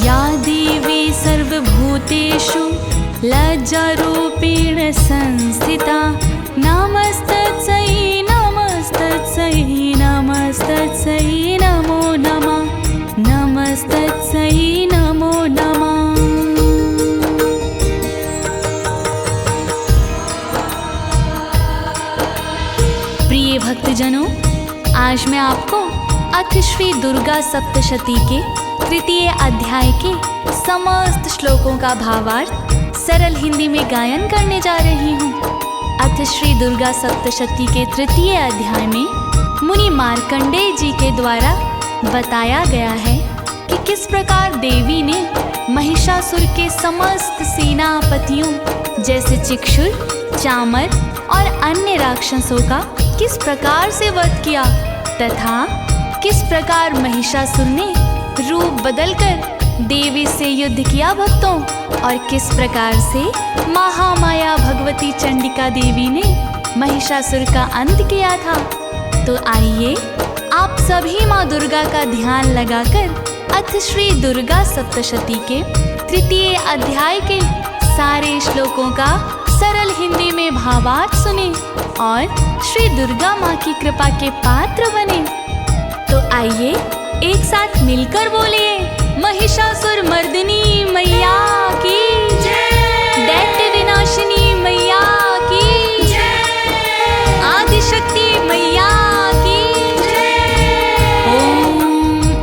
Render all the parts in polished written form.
या देवी सर्वभूतेषु लज्जारूपेण संस्थिता नमस्तस्यै नमस्तस्यै नमस्तस्यै नमो नमः नमस्तस्यै नमो नमः। प्रिय भक्तजनों, आज मैं आपको अथ श्री दुर्गा सप्तशती के तृतीय अध्याय के समस्त श्लोकों का भावार्थ सरल हिंदी में गायन करने जा रही हूँ। अथ श्री दुर्गा सप्तशती के तृतीय अध्याय में मुनि मार्कंडेय जी के द्वारा बताया गया है कि किस प्रकार देवी ने महिषासुर के समस्त सेनापतियों जैसे चिक्षुर, चामर और अन्य राक्षसों का किस प्रकार से वध किया तथा किस प्रकार महिषासुर ने रूप बदलकर देवी से युद्ध किया भक्तों, और किस प्रकार से महामाया भगवती चंडिका देवी ने महिषासुर का अंत किया था। तो आइए आप सभी माँ दुर्गा का ध्यान लगाकर अथ श्री दुर्गा सप्तशती के तृतीय अध्याय के सारे श्लोकों का सरल हिंदी में भावार्थ सुने और श्री दुर्गा माँ की कृपा के पात्र बने। तो आइए एक साथ मिलकर बोलिए, महिषासुर मर्दिनी मैया की जय, दैत्य विनाशिनी मैया की जय, आदिशक्ति मैया की जय। ओम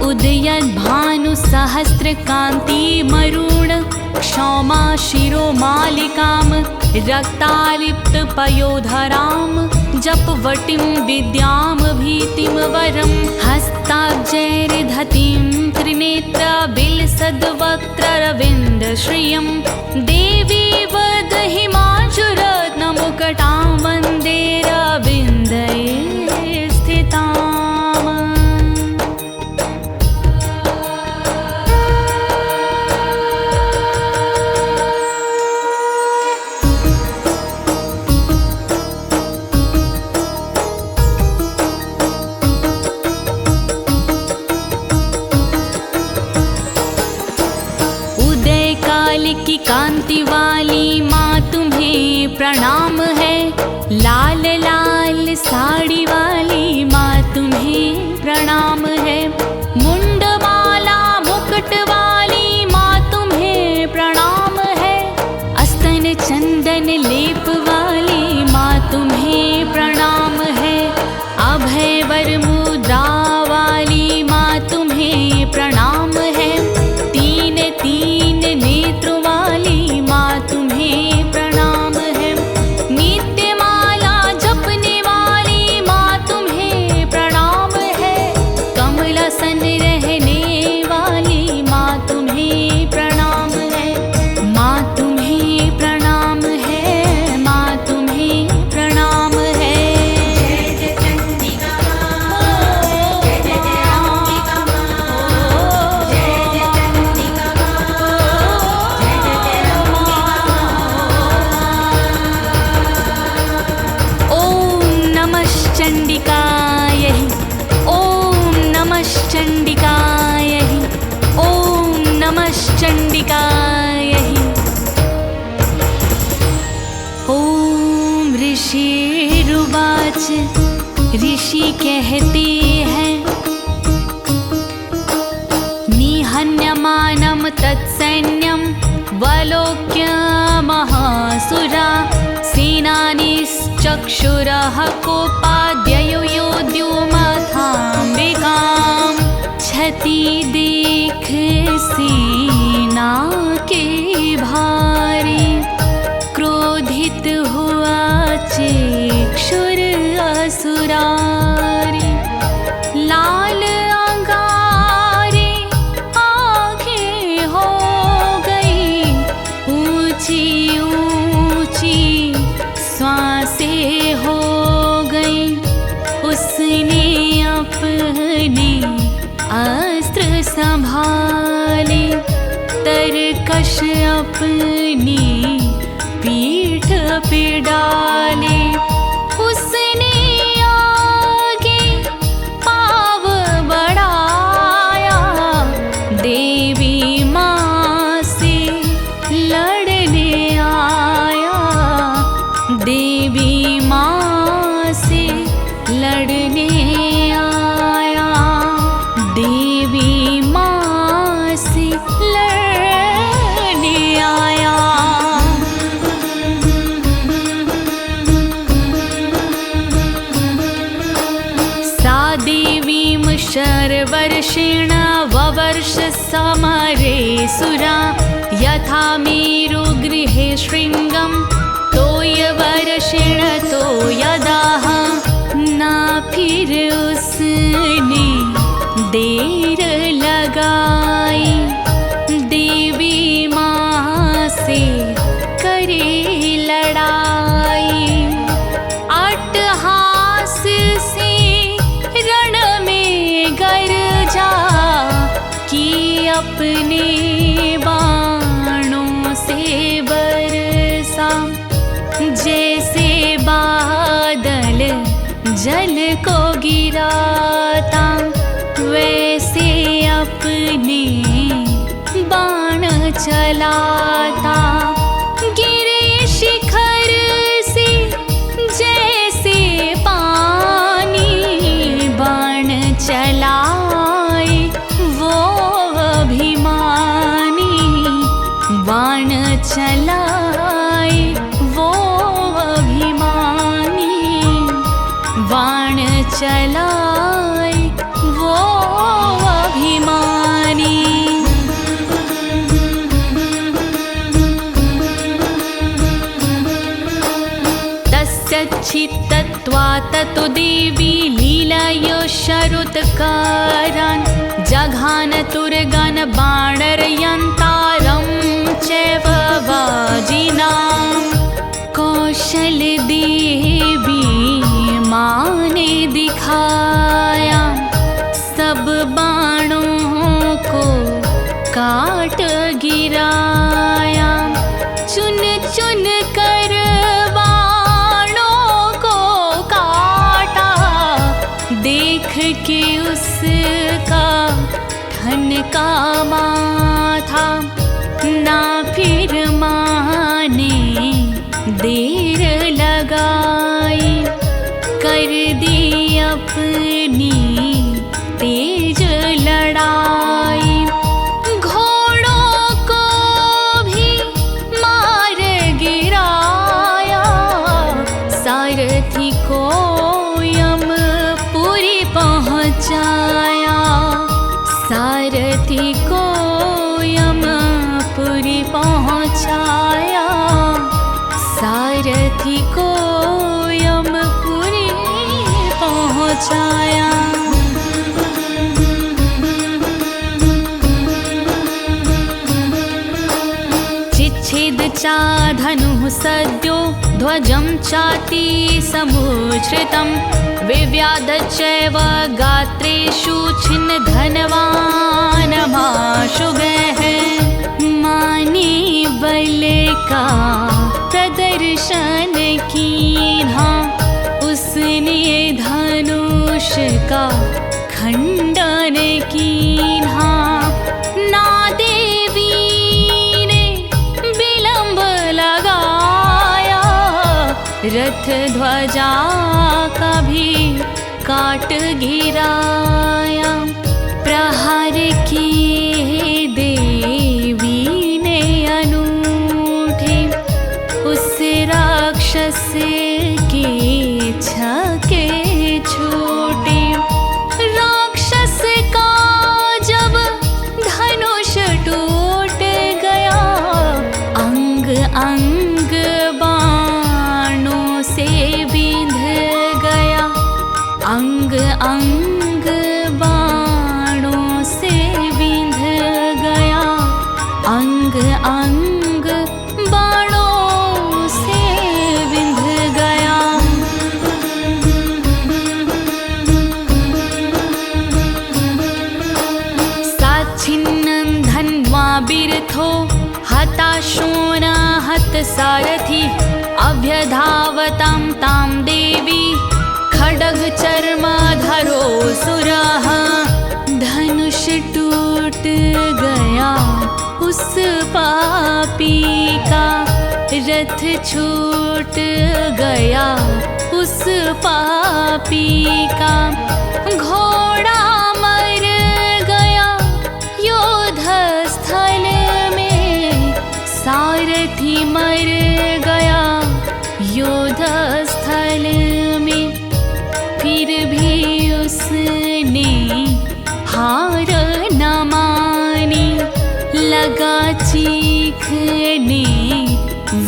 उदयद् भानु सहस्र कांति मरुण क्षौमा शिरोमालिकाम रक्तालिप्त पयोधराम जपवटीं विद्याम भीतिम वरम हस्ताब्जैर्धतीं त्रिनेत्र बिलसद्वक्त्ररविन्द श्रियं देवी वदहिमांशुरत्नमुकटां वन्देरविन्दे स्थिताम्। की कांति वाली माँ तुम्हें प्रणाम है, लाल लाल साड़ी वाली माँ तुम्हें प्रणाम है, मुंडमाला मुकुट वाली माँ तुम्हें प्रणाम है, अस्तन चंदन लेप वाली माँ तुम्हें प्रणाम है, अभय वर मुद्रा वाली माँ तुम्हें प्रणाम है, तीन तीन नेत्र वाली माँ तुम्हें प्रणाम है, नित्यमाला जपने वाली माँ तुम्हें प्रणाम है, कमलासन रहने वाली माँ तुम्हें प्रणाम है, माँ तुम्हें प्रणाम है, माँ तुम्हें प्रणाम है। जय जय चंडिका माँ, जय जय अंबिका माँ, जय जय चंडिका माँ, जय जय अंबिका माँ। ओम नमः चंडिकाय हि, ओम नमः चंडिकाय हि, ओम नमः चंडिकाय हि। ओम ऋषिरुवाच, ऋषि कहते हैं, निहन्यमानं तत्सैन्यं वलोक्य महासुरा सेनानीश्चक्षुरः कोपाद्ययो योद्युमथाम्बिकां क्षति देख सेना के भारी क्रोधित हुआ चक्षुर असुरारी, लाल अंगारे आंखें हो गई, ऊंची ऊंची श्वासें हो गई, उसने अपने अस्त्र संभाले, तरकश अपनी पीठ पे डाले, उसने आगे पाव बढ़ाया, देवी माँ समरे सुरा यथा मेरु गृहे शृंगम तोयवर्षेण तोयदाह ना फिर उसने देर लगाई देवी माँ से करे लड़ाई अट्टहास से रण में गरजा कि अपने बाणों से बरसा जैसे बादल जल को गिराता वैसे अपने बाण चलाता गिरे शिखर से जैसे पानी बाण चलाए वो अभिमानी बाण चलाए वो अभिमानी बाण चलाए वो अभिमानी तस्यच्छित्तत्वा ततो देवी लीलयो शरुत्कारान् जघान तुरगान् बाणरयन्तारं चैव वाजिनां कौशल देवी माँ ने दिखाया सब बाणों को काट गिराया चुन चुन कर बाणों को काटा देख के उसका ठनका माथा ना फिर माने देर लगाई कर दी अपनी तेज लड़ाई घोड़ों को भी मार गिराया सारथी को यमपुरी पहुँचाया सारथी को यमपुरी पहुँचाया सारथी को यमपुरी पहुँचाया चिच्छेद चा धनुः सद्यो ध्वजं चाति समुच्छ्रितं विव्याध चैव गात्रेषु छिन्न धनवान् माशुगः माने बल का प्रदर्शन कीन्हा उसने धनुष का खंडन कीन्हा ना देवी ने विलंब लगाया रथ ध्वजा का भी काट गिराया प्रहार किए देवी ने अनूठे उस राक्षस के छके छूटे राक्षस का जब धनुष टूट गया अंग अंग बाणों से बिंध गया अंग अंग बाणों से बिंध गया अंग अंग बाणों से बिंध गया साच्छिन्नं धन्वा बिरथो हताशो न हत सारथी अभ्यधावतां तां देवी खड्ग चर्मधरो सुरः धनुष टूट गया उस पापी का रथ छूट गया उस पापी का घोड़ा मर गया योद्ध स्थल में सारथी मर गया योद्ध स्थल में फिर भी उसने हार न मानी दुर्गा चीखने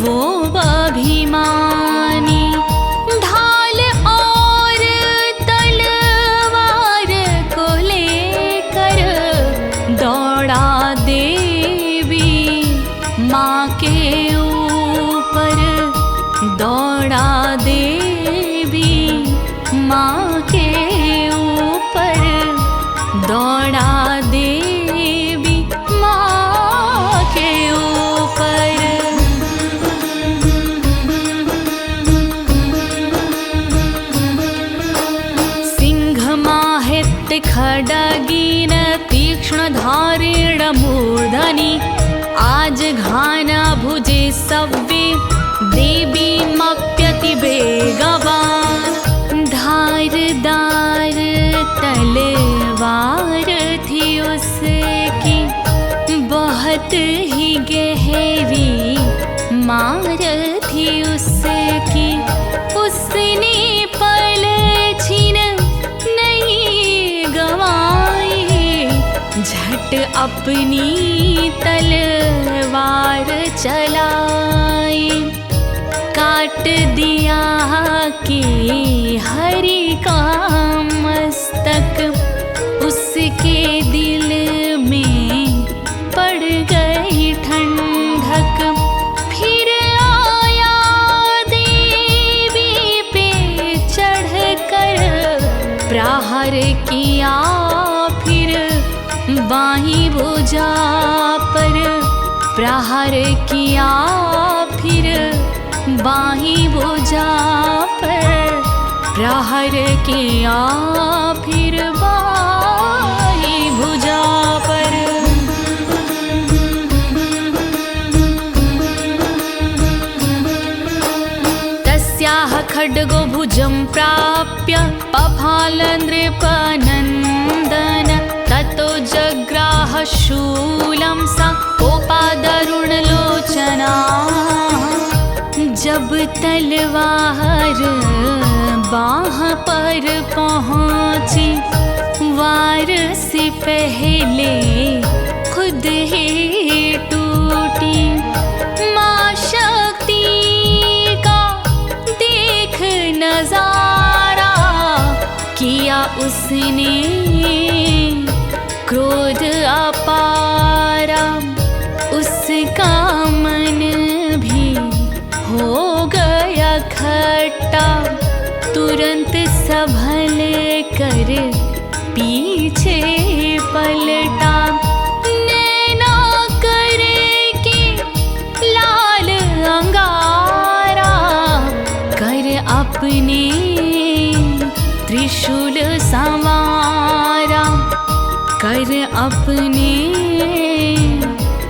वो अभिमानी, ढाल और तलवार को लेकर दौड़ा देवी माँ के ऊपर, दौड़ा देवी माँ के ऊपर, दौड़ा देवी माँ के ऊपर। सिंहमाहित खड्गेन तीक्ष्णधारेण मूर्धनि, आज घाना भुजे सव्ये देवीमप्यतिवेगवान्। धारदार तलवार थी उसकी, बहुत ही गहरी मार थी उसकी। उसने पल छिन नहीं गवाई, झट अपनी तलवार चलाई। काट दिया कि हरि का मस्तक, उसके दिल में पड़ गई ठंडक। फिर आया देवी पे चढ़कर, प्रहार किया फिर बाहीं भुजा पर, प्रहार किया फिर बाहीं भुजा पर, प्रहार किया फिर बाहीं भुजा पर। तस्याः खड्गो भुजं प्राप्य पफाल नृपनन्दन, ततो जग्राह शूलं सा कोपादरुणलोचना। जब तलवार बाह पर पहुँची, वार से पहले खुद ही टूटी। माँ शक्ति का देख नजारा, किया उसने क्रोध अपारा। उसका मन भी हो गया खट्टा, तुरंत संभल कर पीछे पलटा। नैना करके लाल अंगारा, कर अपने त्रिशूल संवारा, कर अपने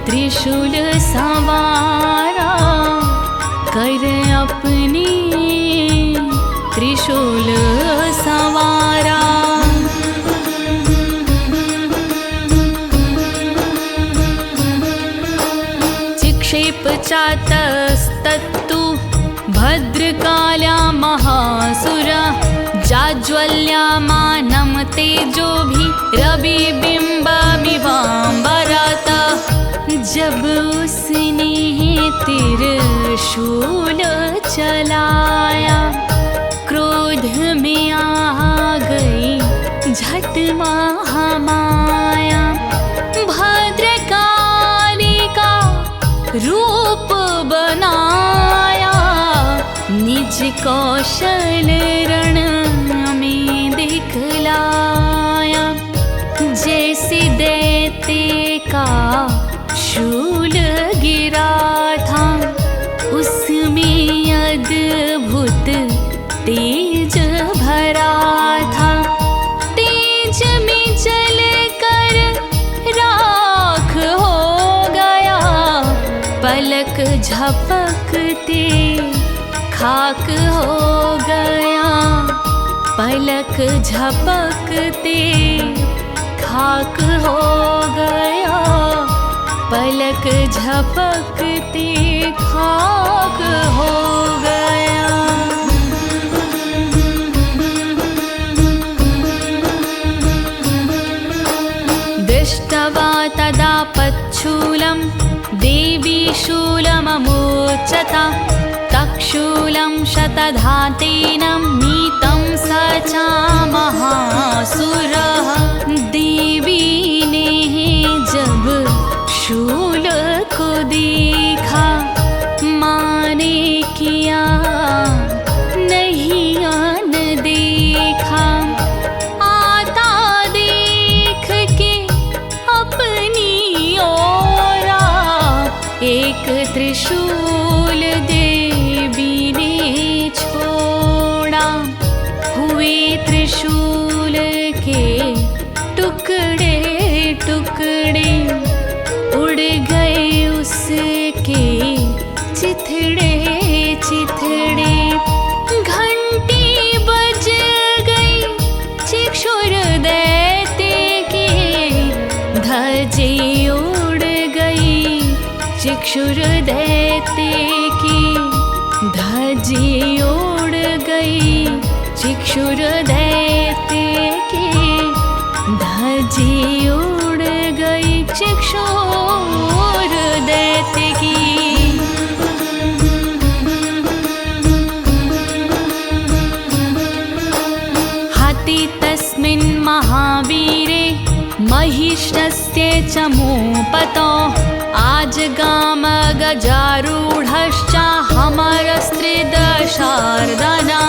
त्रिशूल संवारा, कर अपने त्रिशूल संवारा। चिक्षेप चातस्तत्तु भद्रकाल्या महासुरा, जाज्वल्यमानं तेजोभिः रविबिम्बमिवाम्बरतः। जब उसने त्रिशूल चलाया, क्रोध में आ गई झट महामाया। भद्रकाली का रूप बनाया, निज कौशल रण में दिखलाया। जैसे दैत्य का शूल गिरा था, उसमें अद्भुत तेज भरा था। तेज में जलकर राख हो गया, पलक झपकते खाक हो गया, पलक झपकते खाक हो गया, पलक झपकते खाक हो गया। दृष्टवा तदा पच्छूल शूलं देवी शूलममोचता तक्षूलं शतधातेनं नीतं स च महासुरः। देवी ने जब शूल को देखा माने किया नहीं आन देखा। आता देख के अपनी ओरा एक त्रिशूल देवी ने छोड़ा। हुए त्रिशूल के टुकड़े टुकड़े उड़ गए उसके चिथड़े चिथड़े। घंटी बज गई चिक्षुर दैत्य की धजे उड़ गई चिक्षुर दैत्य की धजे उड़ गई चिक्षुर दैत्य की धजे उड़ गई चिक्षुर दैत्य की। हति तस्मिन् महावीरे महिषस्य च मूपतो आजगाम गजारूढश्च हमरस्त्रिदशार्दना।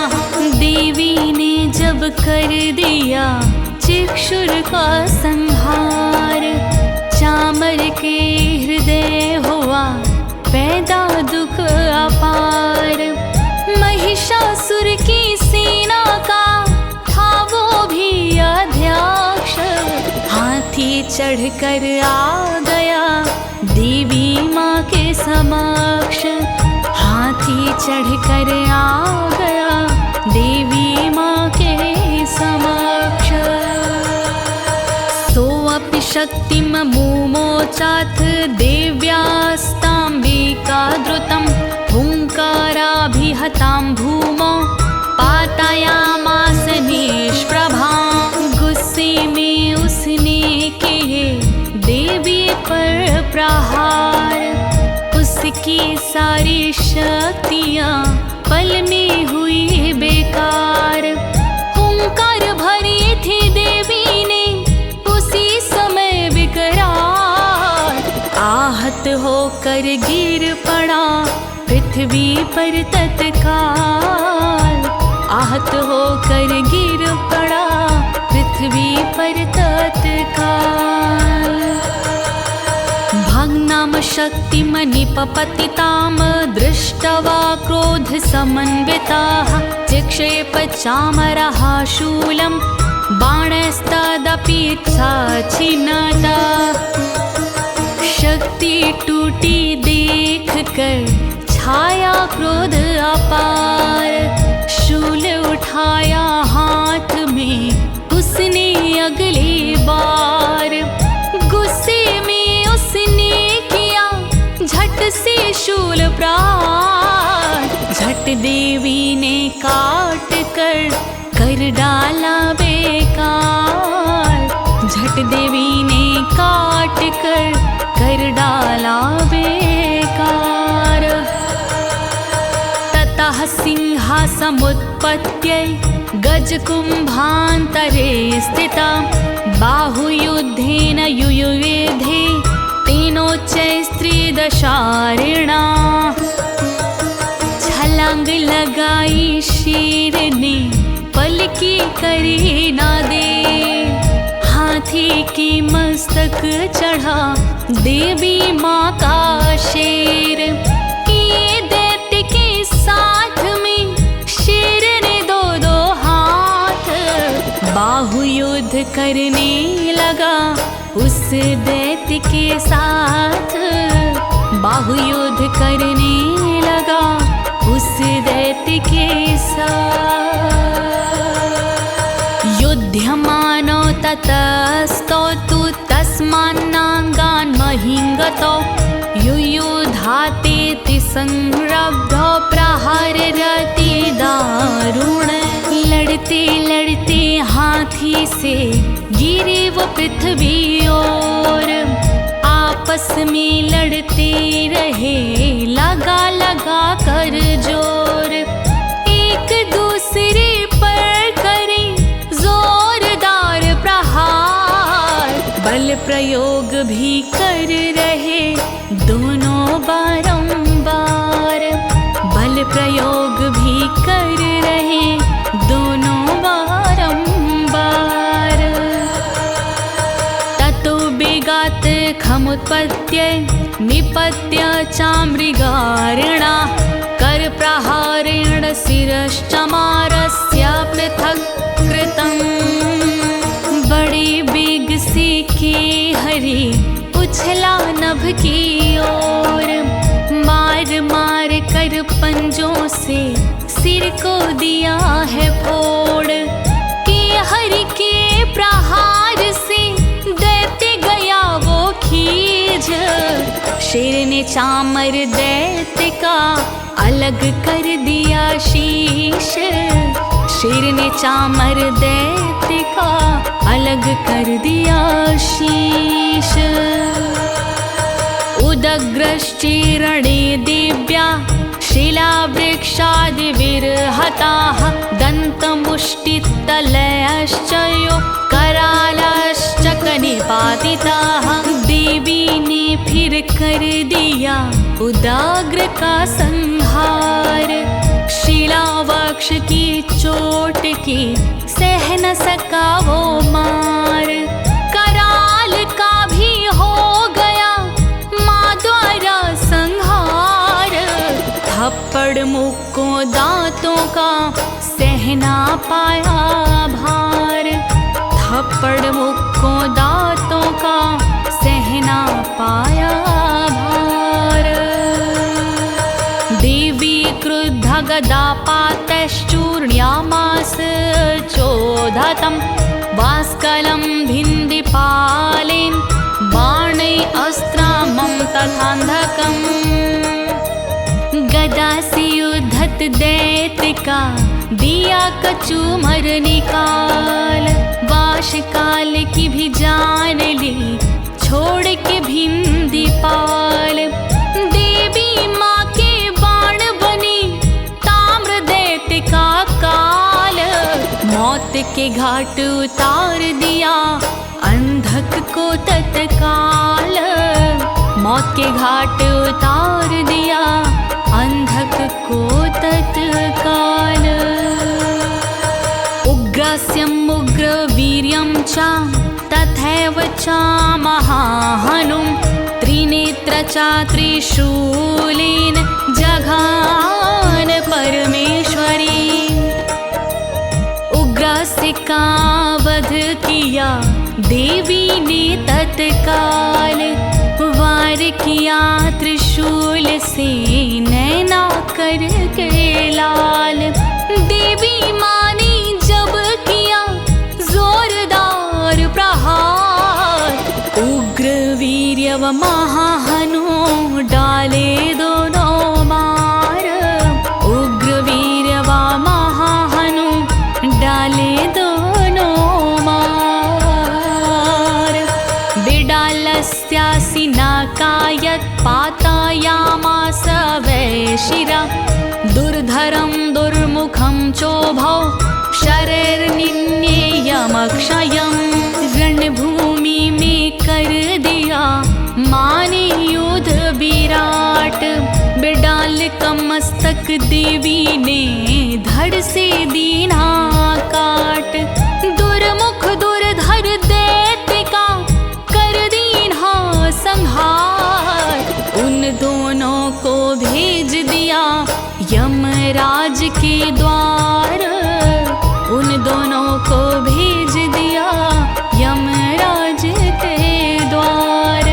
देवी ने जब कर दिया चिक्षुर का संहार चामर के हृदय हुआ पैदा दुख अपार। महिषासुर की सेना का था वो भी अध्यक्ष हाथी चढ़कर आ गया देवी माँ के समक्ष। हाथी चढ़कर आ गया देवी माँ के समक्ष। सोऽपि शक्तिममुमोचाथ देव्यास्ताम्बिका द्रुतं हुङ्काराभिहतां भूमौ पातयामास निष्प्रभां। गुस्से में उसने किए देवी पर प्रहार। उसकी सारी शक्तियाँ पल में हुई बेकार। हुंकार भरी थी देवी ने उसी समय विकराल। आहत होकर गिर पड़ा पृथ्वी पर तत्काल। आहत होकर गिर पड़ा पृथ्वी पर तत्काल। भग्नां शक्तिमनिपपतितां दृष्ट्वा क्रोधसमन्विताः चिक्षेप चामरः शूलं बाणस्तदपि छिन्नता। शक्ति टूटी देख कर छाया क्रोध अपार। शूल उठाया हाथ में उसने अगली बार। गुस्से में उसने किया झट से शूल प्रहार। झट देवी ने काट कर डाला बेकार। झट देवी ने काट कर डाला बेकार। ततः सिंहासमुत्पत्त्यै गजकुम्भान्तरे स्थिता बाहुयुद्धेन युयुवेधे तेनोच्चैस्त्रिदशारिणा। छलांग लगाई शेर ने पलकी करी ना दे। हाथी की मस्तक चढ़ा देवी माँ का शेर। ये दैत्य के साथ में शेर ने दो दो हाथ। बाहुयुद्ध करने लगा उस दैत्य के साथ। बाहुयुद्ध करने लगा उस दैत्य के साथ। युध्यमानो ततस्तो तु तस्मान्नागान् महिङ्गतो युयुधातेति संरब्धो प्रहरति दारुण। लड़ते लड़ते हाथी से गिरे वो पृथ्वी ओर। आप आपस में लड़ते रहे लगा लगा कर जोर, एक दूसरे पर करे जोरदार प्रहार। बल प्रयोग भी कर रहे दोनों बारंबार, बल प्रयोग भी कर रहे दोनों बारंबार। ततो बेगात् खमुत्पत्य निपत्य चामृगारिणा, कर प्रहारेण शिरश्चमारस्य पृथक् कृतम्। बड़े बेग से के हरि उछला नभ की ओर, मार मार कर पंजों से सिर को दिया है फोड़। के हरि के प्रहार से दैत्य गया वो खींच, शेर ने चामर दैत्य का अलग कर दिया शीश, शेर ने चामर दैत्य का अलग कर दिया शीश। उदग्रश्चीर्णे दिव्या शिलावृक्षादिविर्हताः, दन्तमुष्टितलयश्च यो करालश्च कनिपातिताः। देवी ने फिर कर दिया उदाग्र का संहार, शिलावृक्ष की चोट की सह न सका वो मार। कराल का भी हो गया माँ द्वारा संहार, थप्पड़ मुक्कों दांतों का सहना पाया भार, थप्पड़ मुक्कों दांतों का सहना पाया भार। देवी क्रुद्धा गदापातश्चूर्ण्यामास चोदतं, वास्कलं भिन्दिपालेन बाणै अस्त्रामं तथान्धकम्। गदा से युद्धत दैत्य का दिया कचूमर निकाल, वाश काल की भी जान ली छोड़ के भिन्दिपाल। देवी माँ के बाण बनी ताम्र दैत्य का काल, मौत के घाट उतार दिया अंधक को तत्काल, मौत के घाट उतार दिया अंधक को तत्काल। उग्रस्यम् उग्रवीर्यं च तथैव च महाहनुं, त्रिनेत्र च त्रिशूलेन जघान परमेश्वरी। उग्रस्य का वध किया देवी ने तत्काल, वार किया त्रिशूल से नैना कर के लाल। देवी माँ ने जब किया जोरदार प्रहार, उग्र वीर्य व महाहनु डाले दोनों मार, उग्र वीर्य व महाहनु डाले दोनों मार। बिडालस्यासि नाकायत् पातयामास वैशिरा, दुर्धरं दुर्मुखं चोभौ शरैर्निन्येयमक्षयम्। रणभूमि में कर दिया माने युद्ध विराट, बिडाल का मस्तक देवी ने धड़ से दीना काट। दुर्मुख दुर्धर दैत्य का कर दीना संहार, उन दोनों को भेज दिया यमराज के द्वार, उन दोनों को भेज दिया यमराज के द्वार।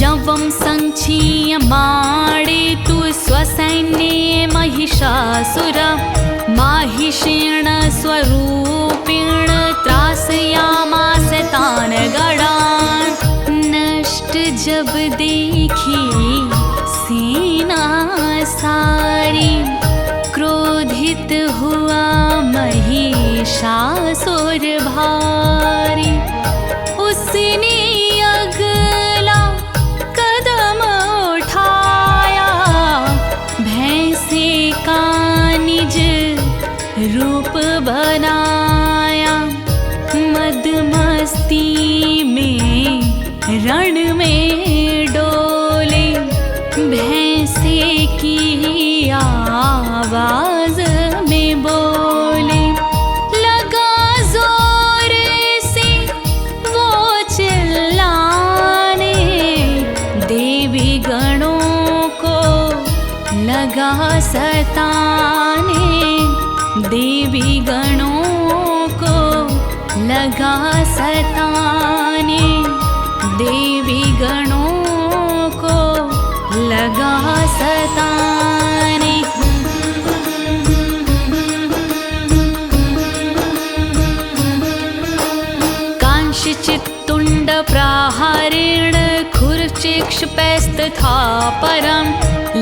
यवं संक्षीयमाणे तु स्वसैन्ये महिषासुर, माहिषेण स्वरूपेण त्रासयामास तान् गणान्। नष्ट जब देखी सेना सारी, क्रोधित हुआ महिषासुर भारी। उसने अग्नि रण में डोले, भैंसे की आवाज में बोले। लगा जोर से वो चिल्लाने, देवी गणों को लगा सताने, देवी गणों को लगा सताने, देवी गणों को लगा सताने। कांशीचित्तुण्ड प्रहारेण खुरचिक्षुपैस्तथा परं,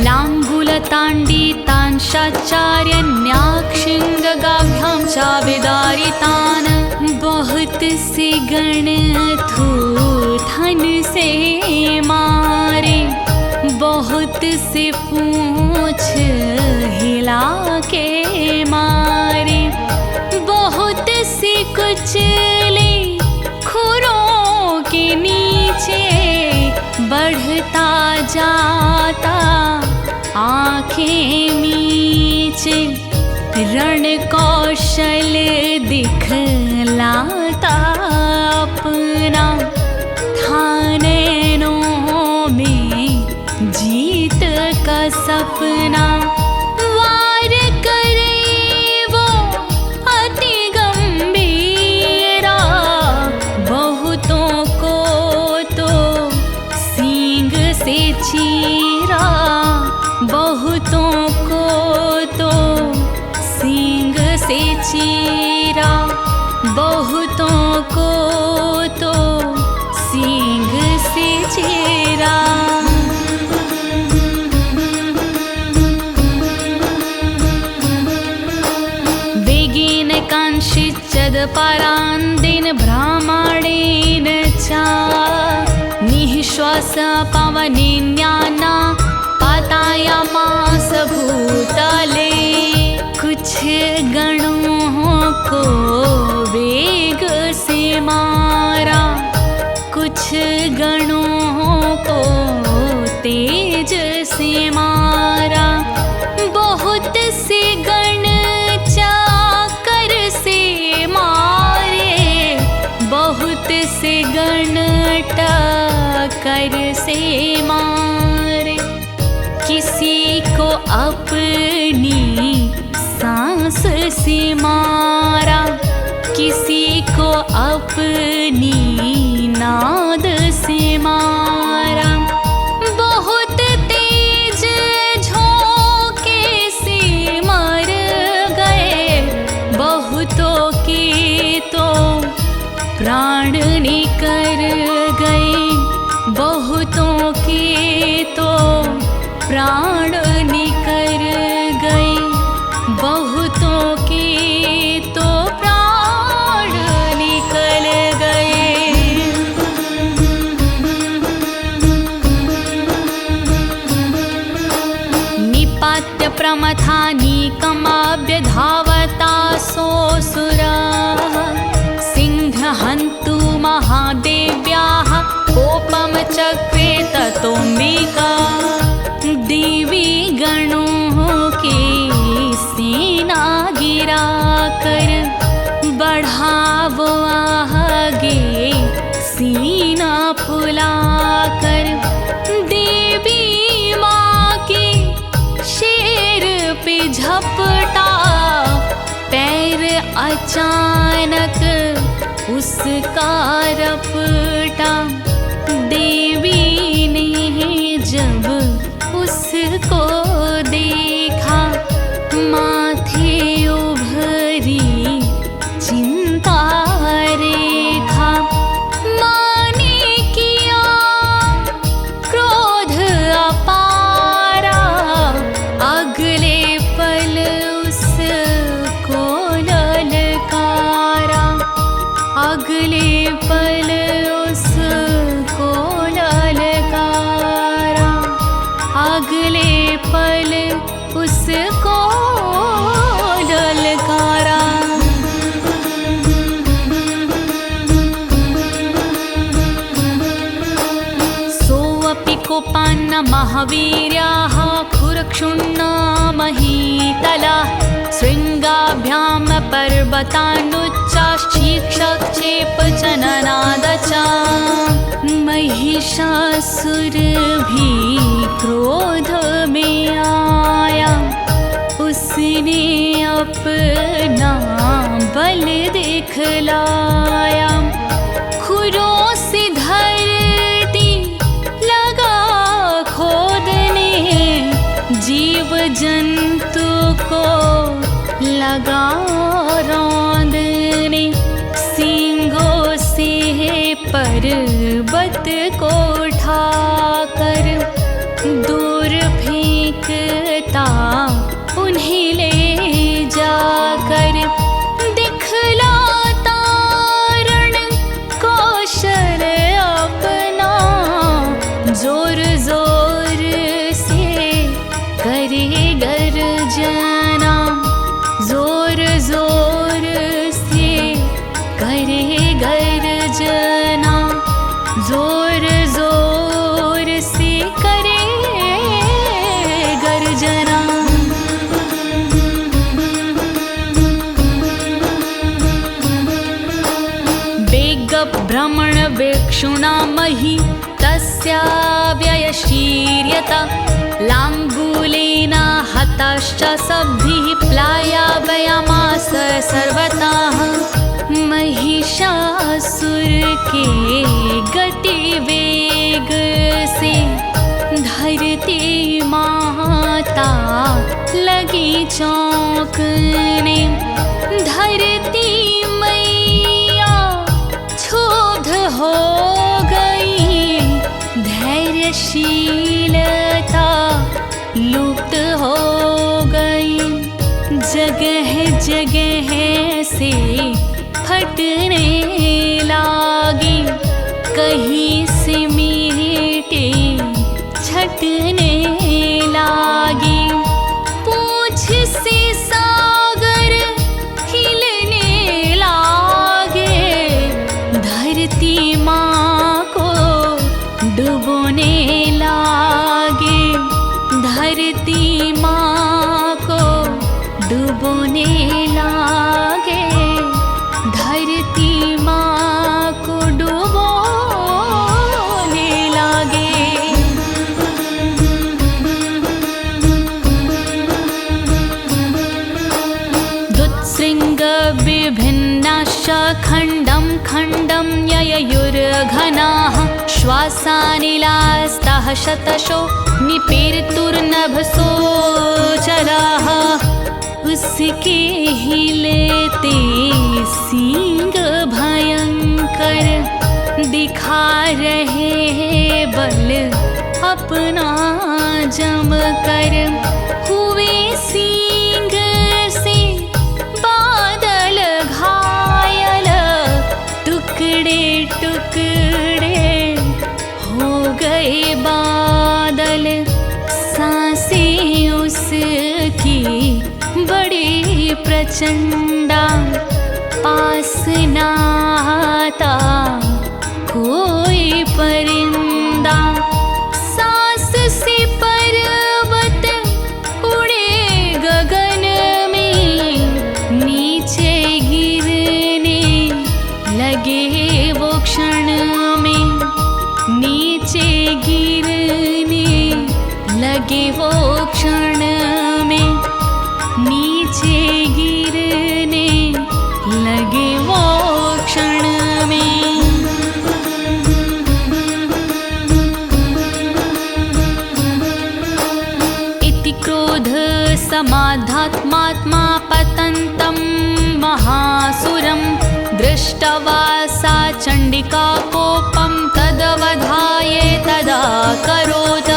लाङ्गुलताण्डितांशाचार्यन्याक्षिङ्गगाभ्यां चाविदारितान्। बहुत से गण थूथन से मारे, बहुत से पूंछ हिला के मारे, बहुत से कुचले खुरों के नीचे, बढ़ता जाता आँखें मीचे। रण कौशल दिखलाता अपना, था नैनों में जीत का सपना। वार करे वो अति गंभीरा, बहुतों को तो सींग से चीरा, बहुतों को तो सींग से चीरा, बहुतों को तो सींग से चीरा। वेगेन कांशिचद परान्देन भ्रामणेन च, निःश्वास पवनेन्याना पातायामास भूतले। कुछ गणों को वेग से मारा, कुछ गणों को तेज से मारा, बहुत से गण चाकर से मारे, बहुत से गण टक्कर से मारे। किसी को अपनी सांस से मारा, किसी को अपनी नाद से मारा, बहुत तेज झोंके से मर गए, बहुतों के तो प्राण निकल गए, बहुतों के तो प्राण निकल गए, बहुतों के तो प्राण निकल गए। निपात्य प्रमथानीकमाभ्यधावता सोऽसुराः, सिंहहन्तु महादेव्याः कोपं चक्रे ततोऽम्बिका। देवी गणों की सेना गिरा कर, बढ़ा वो आगे सीना फुला कर। देवी माँ की शेर पे झपटा, पैर अचानक उसका रपटा। देवी ने जब उसको देखा, माथे उभरी चिंता रेखा। माँ ने किया क्रोध अपारा, अगले पल उसको ललकारा, अगले पल उसको ललकारा, अगले पल उसको ललकारा। तान् महावीर्याः खुरक्षुण्ण महीतला शृङ्गाभ्यां पर्वतानुच्चाक्षिक्षक्षेपचननाद च महिषासुर भी क्रोध में आया उसने अपना बल दिखलाया खुरों से धरती लगा खोदने जीव जंतु को लगा रौंदने सींगों से पर्वत को उठाकर दूर फेंकता उन्हें ले जाकर दिखलाता रण कौशल अपना जोर जोर से करे गर्जना जोर जोर से करे गर्जना जोर जोर से करे गर्जना भ्रमण वेक्षुणामहि तस्याव्ययशीर्यत लाङ्गूलेन हताश्च सद्भिः प्लायावयामास सर्वतः महिषासुर के गतिवेग से धरती माता लगी चौंकने धरती हो गई धैर्यशीलता लुप्त हो गई जगह जगह से फटने लागी कहीं से मीटे छटने लागी पूंछ से सागर हिलने लागे धरती माँ को डुबोने लागे धरती माँ को डुबोने लागे धरती माँ को डुबोने लागे दुत्सृंग विभिन्नाश्च खण्डं खण्डं ययुर्घनाः श्वासानिलास्तः शतशो निपेर्तुर्नभसो चराः उसके हिलते सींग भयंकर दिखा रहे बल अपना जम कर हुए सींग से बादल घायल टुकड़े टुकड़े हो गए बादल सांसें उसकी बड़ी प्रचंडा पास ना आता कोई परिंदा सांस से पर्वत उड़े गगन में नीचे गिरने लगे वो क्षण में नीचे गिरने लगे वो क्षण में नीचे गिरने लगे वो क्षण में इति क्रोध समाधात्मात्मा पतन्तं महासुरं दृष्ट्वा सा चण्डिका कोपं तदवधाय तदा करोत्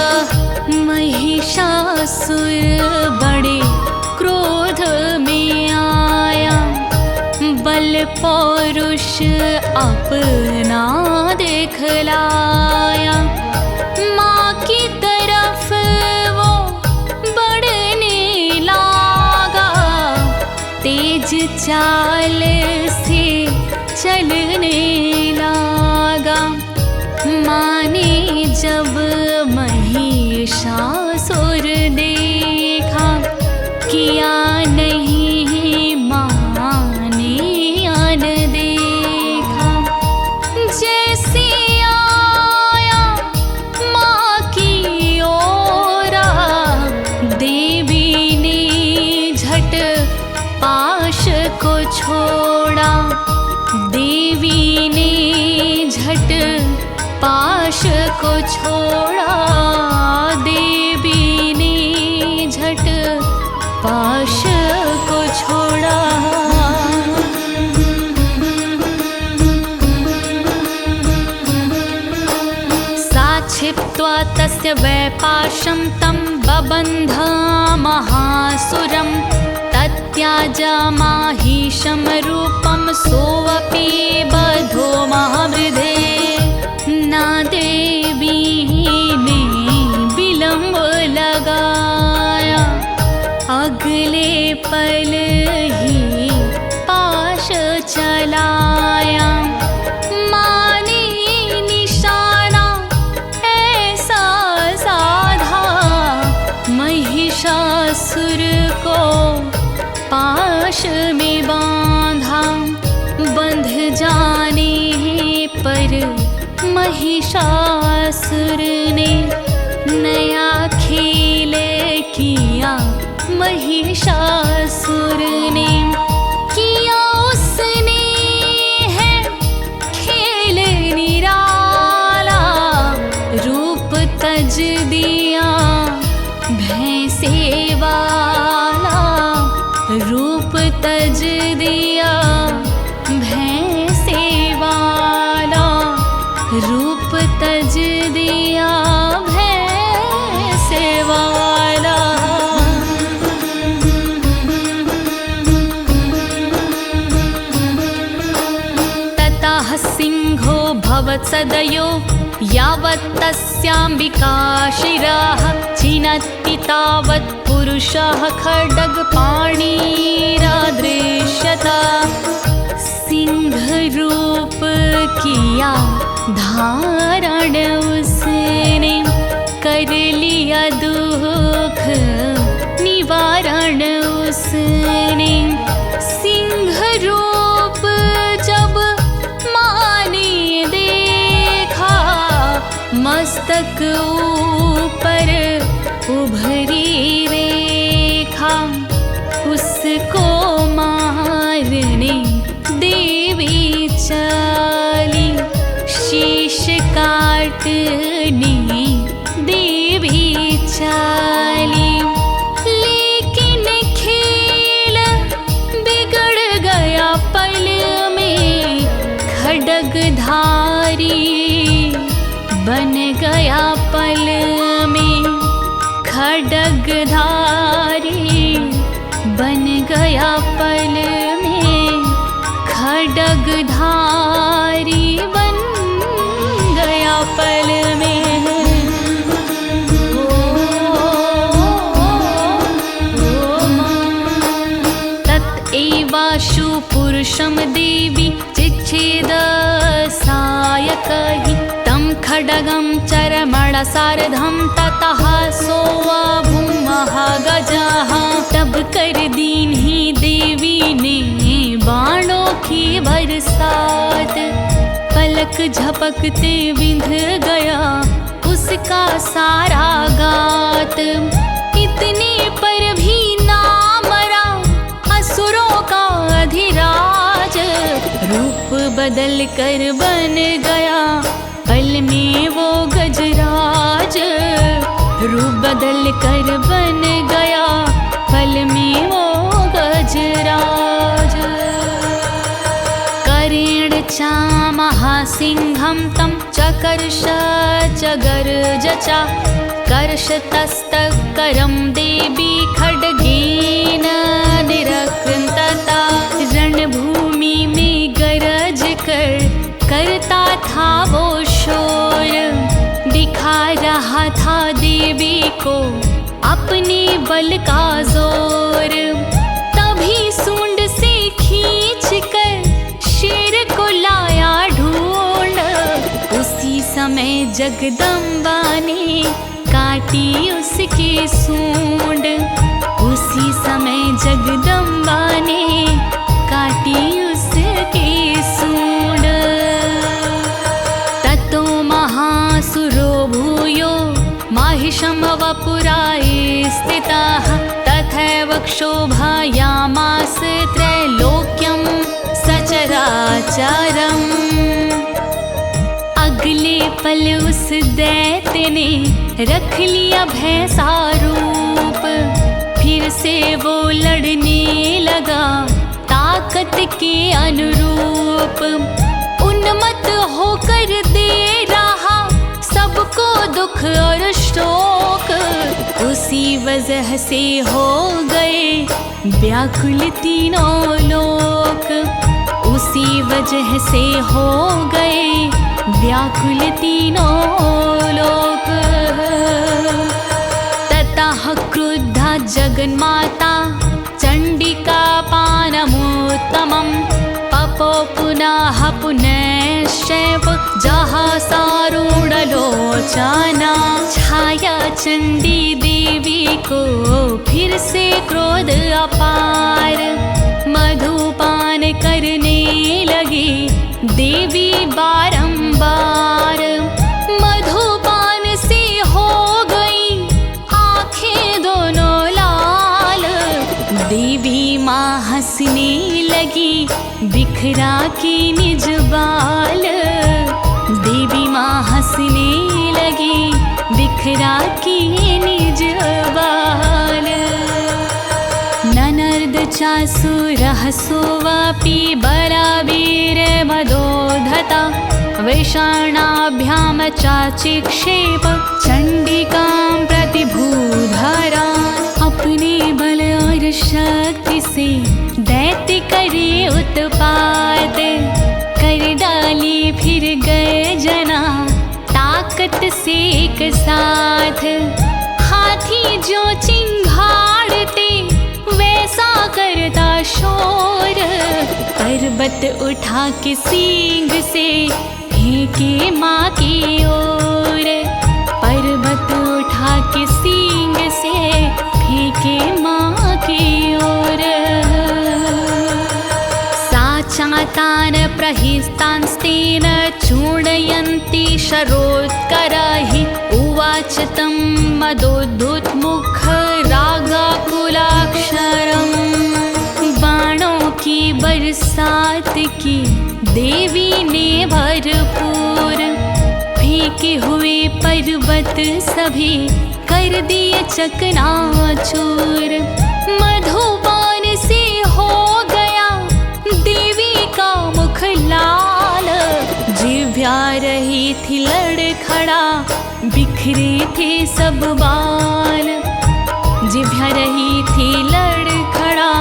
महिषासुर बड़े क्रोध में आया बल पौरुष अपना दिखलाया माँ की तरफ वो बढ़ने लागा तेज चाल से चलने लागा माँ ने जब मही महिषासुर देखा, किया नहीं माने अन देखा। जैसे आया माँ की ओरा, देवी ने झट पाश को छोड़ा, देवी ने झट पाश को छोड़ा, देवी ने झट पाश को छोड़ा। साक्षिप्त्वा तस्य वैपाशं तं बबन्ध महासुरं, तत्याजमाहिषं रूपं सोऽपि बधो महामृधे। ना देवी ने विलंब लगाया, अगले पल ही पाश चलाया। माने निशाना ऐसा साधा, महिषासुर को पाश में बांधा। बंध जाने पर महिषासुर ने नया खेल किया, महिषासुर ने किया उसने है खेल निराला। रूप तज दिया भैंसे वाला, रूप तज दिया भैंसे वाला, रूप तज दिया भैंसे वाला। ततः सिंहो भवत्सदयो, यावत् तस्याम्बिका शिरः, छिनत्ति तावत् पुरुषः खड्गपाणिरादृश्यत। सिंह रूप किया धारण उसने, कर लिया दुख निवारण उसने। सिंह रूप जब माने देखा, मस्तक ऊपर उभरी रेखा। उसको मारने देवी चली, शीश काटने देवी चली। लेकिन खेल बिगड़ गया पल में, खड्गधारी बन गया पल में, खड्गधारी बन गया पल में, खड्गधारी बन गया पल में। तत्एवाशु पुरुषं देवी चिच्छेदसायकहि, तं खड्गं चरमणसार्धं ततः सोऽभूमहागजः। तब कर दीन ही देवी ने बाणों की बरसात, पलक झपकते विंध गया उसका सारा गात। इतने पर भी ना मरा असुरों का अधिराज, रूप बदल कर बन गया पल में वो गजराज, रूप बदल कर बन गया पल में वो गजराज। करेण चामहासिंहं तं चकर्ष चगर्ज च, कर्षतस्तकरं देवी खड्गेन निरकृन्तता। रणभूमि में गरज कर करता था वो शोर, दिखा रहा था देवी को अपने बल का जोर। तभी सूंड से खींच कर शेर को लाया ढूंढ, उसी समय जगदम्बा ने काटी उसकी सूंड। उसी समय जगदम्बा ने काटी उसकी सूंड। ततो महासुरो भूयो माहिषं वपुराये स्थिताः तथैव क्षोभयामास त्रैलोक्यं सचराचरम्। अगले पल उस दैत्य ने रख लिया भैंसा रूप। फिर से वो लड़ने लगा ताकत के अनुरूप। उन्मत्त होकर दे रहा सबको दुख और शोक। उसी वजह से हो गए व्याकुल तीनों लोक। उसी वजह से हो गए व्याकुल तीनों लोक। ततः क्रुद्धा जगन्माता चंडिका पानमोत्तमं पपो पुनः पुनश्चैव जहासारूढलोचना। छाया चंडी देवी को फिर से क्रोध अपार। मधुपान करने लगी देवी बारंबार। मधुपान से हो गई आंखें दोनों लाल। देवी माँ हंसने लगी बिखरा के निज बाल। देवी माँ हंसने लगी बिखरा के निज बाल। ननर्द चासुरः सोऽपि बलवीर्मदोधता वैषाणाभ्यां चाचिक्षेप चंडिकां प्रतिभूधरा। अपने बल और शक्ति से दैत्य करे उत्पात। कर डाली फिर गए जना ताकत से एक साथ। हाथी जो चिंघाड़ते वैसा करता शोर। पर्वत उठा के सींग से फेंके माँ की ओर। पर्वत उठा के सींग से फेंके माँ की ओर। साचातान प्रहिस्तांस्तेन चूर्णयन्ति शरोत्करैः। उवाच तं मदोद्धुतमुख रागाकुलाक्षरम्। बाणों की बरसात की देवी ने भरपूर। फेंके हुए पर्वत सभी कर दिए चकनाचूर। मधुपान से हो गया देवी का मुख लाल। जिभ्या रही थी लड़खड़ा बिखरे थे सब बाल। जिभ्या रही थी लड़खड़ा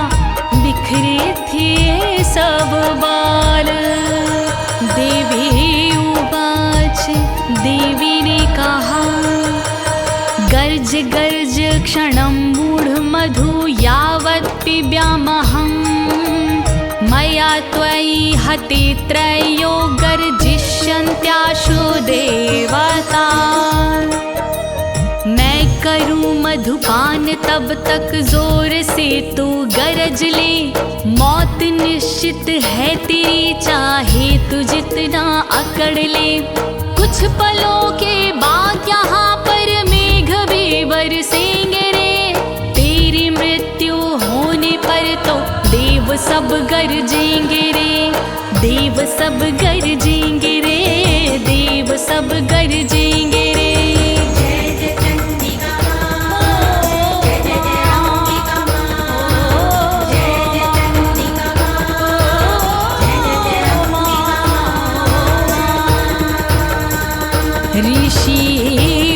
बिखरे थे सब बाल। देवी उवाच देवी ने कहा गर्ज गर्ज क्षणं मूढ़मधु यावत् पिब्यामहं। मया त्वयि हते त्रयो गर्जिष्यन्त्याशु देवता। मैं करूं मधुपान तब तक जोर से तू गरज ले। मौत निश्चित है तेरी चाहे तू जितना अकड़ ले। कुछ पलों के बाद यहाँ पर मेघ भी बरसेंगे रे। तेरी मृत्यु होने पर तो देव सब गरजेंगे रे। देव सब गरजेंगे रे। देव सब गरजेंगे रे। ऋषि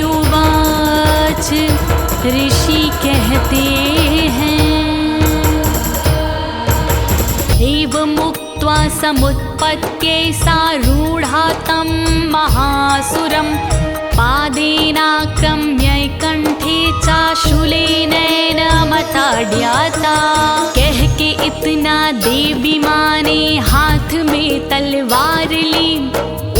उवाच ऋषि कहते हैं एवं मुक्त्वा समुत्पत्त्यै सारूढा तं महासुरं पादेनाक्रम्य कंठे चाशूलेनैनमताड्याता। कह के इतना देवी माँ ने हाथ में तलवार ली।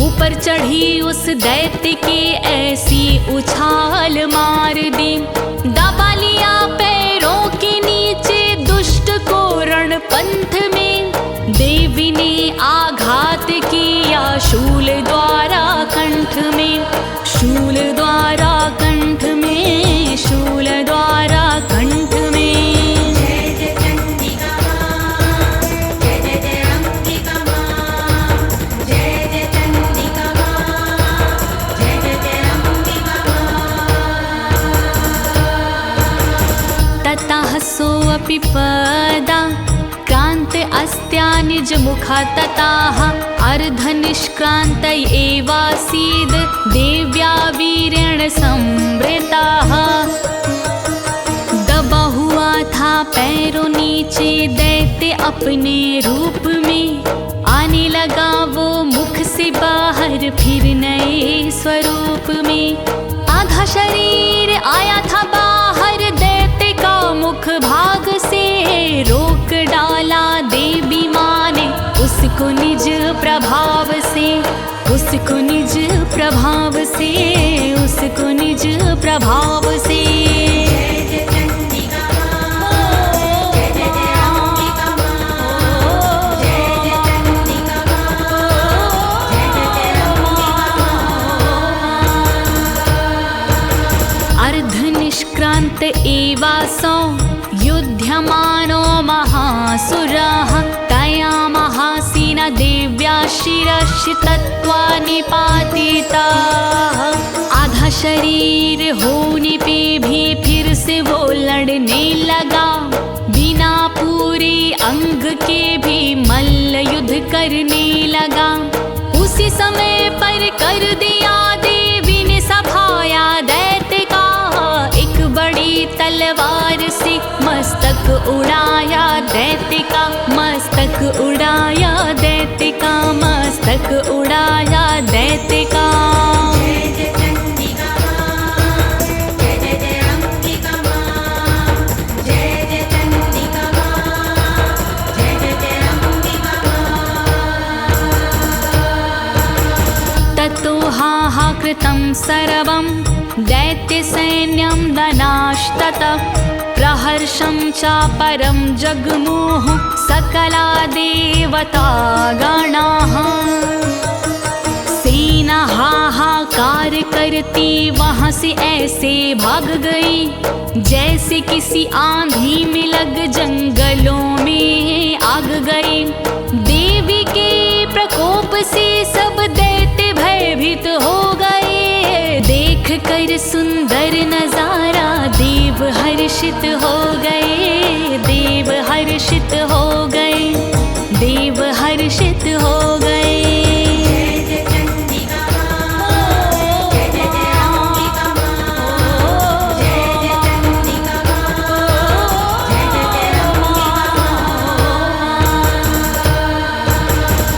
ऊपर पर चढ़ी उस दैत्य के ऐसी उछाल मार दी, दबा लिया पैरों के नीचे दुष्ट को रणपंथ में। देवी ने आघात किया शूल द्वारा कंठ में, शूल द्वारा कंठ में, शूल द्वारा कंठ में। जय जय चंडिका मां, जय जय जय अंबिका मां, जय जय चंडिका मां, जय जय जय अंबिका मां। ततः सोऽपि पदा क्रान्त अस्त्या निजमुखा तताः अर्धनिष्क्रान्त एवासीद् देव्या वीरेण संवृताः। दबा हुआ था पैरों नीचे दैत्य अपने रूप में, आने लगा वो मुख से बाहर फिर नए स्वरूप में। आधा शरीर आया था बाहर दैत्य का मुख भाग से, रोक डाला देवी माँ ने उसको निज प्रभाव से, उसको निज प्रभाव से, उसको निज प्रभाव से। जय जय चंडिका मां, जय जय जय अंबिका मां, जय जय चंडिका मां, जय जय जय अंबिका मां। अर्धनिष्क्रान्त एवासौ युध्यमानो महासुराः, तया महासेना देव्या शिरसि तत्वा निपातिताः। आधा शरीर होने पे भी फिर से वो लड़ने लगा, बिना पूरे अंग के भी मल्ल युद्ध करने लगा। उसी समय पर कर दिया देवी ने सफाया दैत्य का, एक बड़ी तलवार से मस्तक उड़ाया दैत्य का, मस्तक उड़ाया दैत्य का, मस्तक उड़ाया दैत्य का। जय जय चंडिका मां, जय जय जय अंबिका मां, जय जय चंडिका मां, जय जय जय अंबिका मां। ततो हाहाकृतं सर्वं दैत्यसैन्यं दनाश्ततः, प्रहर्षं चापरं जग्मुः सकला देवतागणाः। सेना हाहाकार करती वहां से ऐसे भाग गई, जैसे किसी आंधी में लग जंगलों में आग गई। देवी के प्रकोप से सब दैत्य भयभीत हो गए, देख कर सुंदर नजारा देव हर्षित हो गए, देव हर्षित हो गए, देव हर्षित हो गए। जय जय चंडिका मां, जय जय जय अंबिका मां, जय जय चंडिका मां, जय जय जय अंबिका मां।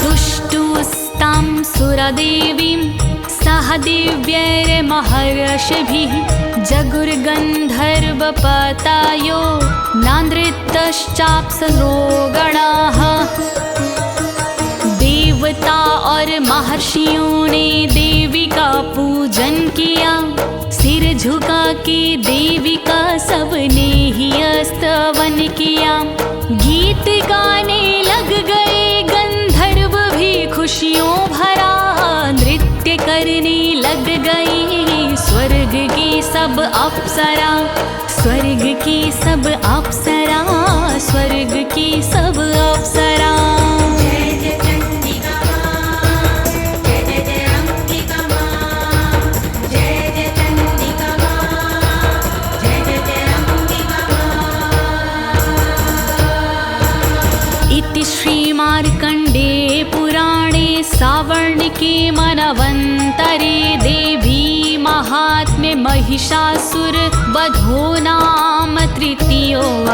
तुष्टुस्तां सुरदेवीं सह दिव्यैर्महर्षिभिः, जगुर्गन्धर्वपतयो नान्द्रितश्चाप्सरो गणाः। देवता और महर्षियों ने देवी का पूजन किया, सिर झुका के देवी का सबने ही स्तवन किया। गीत गाने लग गए गंधर्व भी खुशियों भरा, नृत्य करने लग गई स्वर्ग की सब अप्सरा, स्वर्ग की सब अप्सरा, स्वर्ग की सब अप्सरा। जय जय चंडिका मां, जय जय जय अंबिका मां, जय जय चंडिका मां, जय जय जय अंबिका मां। इति श्रीमार्कण्डे पुराणे सावर्णिके मनवन्तरे देवी महात्म्ये महिषासुर वधो नाम तृतीयोऽध्यायः।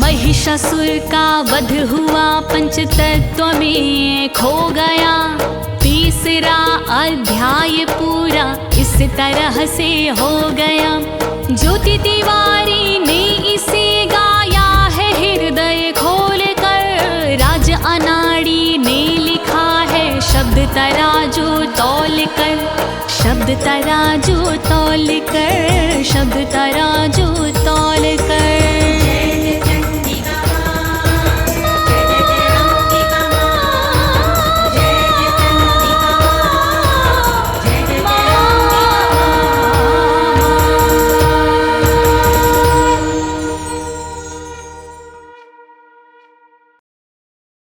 महिषासुर का वध हुआ, पंचतत्व में खो गया। तीसरा अध्याय पूरा इस तरह से हो गया। ज्योति तिवारी ने इसे गाया है हृदय खोल कर, राज अनाड़ी ने लिखा है तराजू तौल कर, शब्द तराजू तौल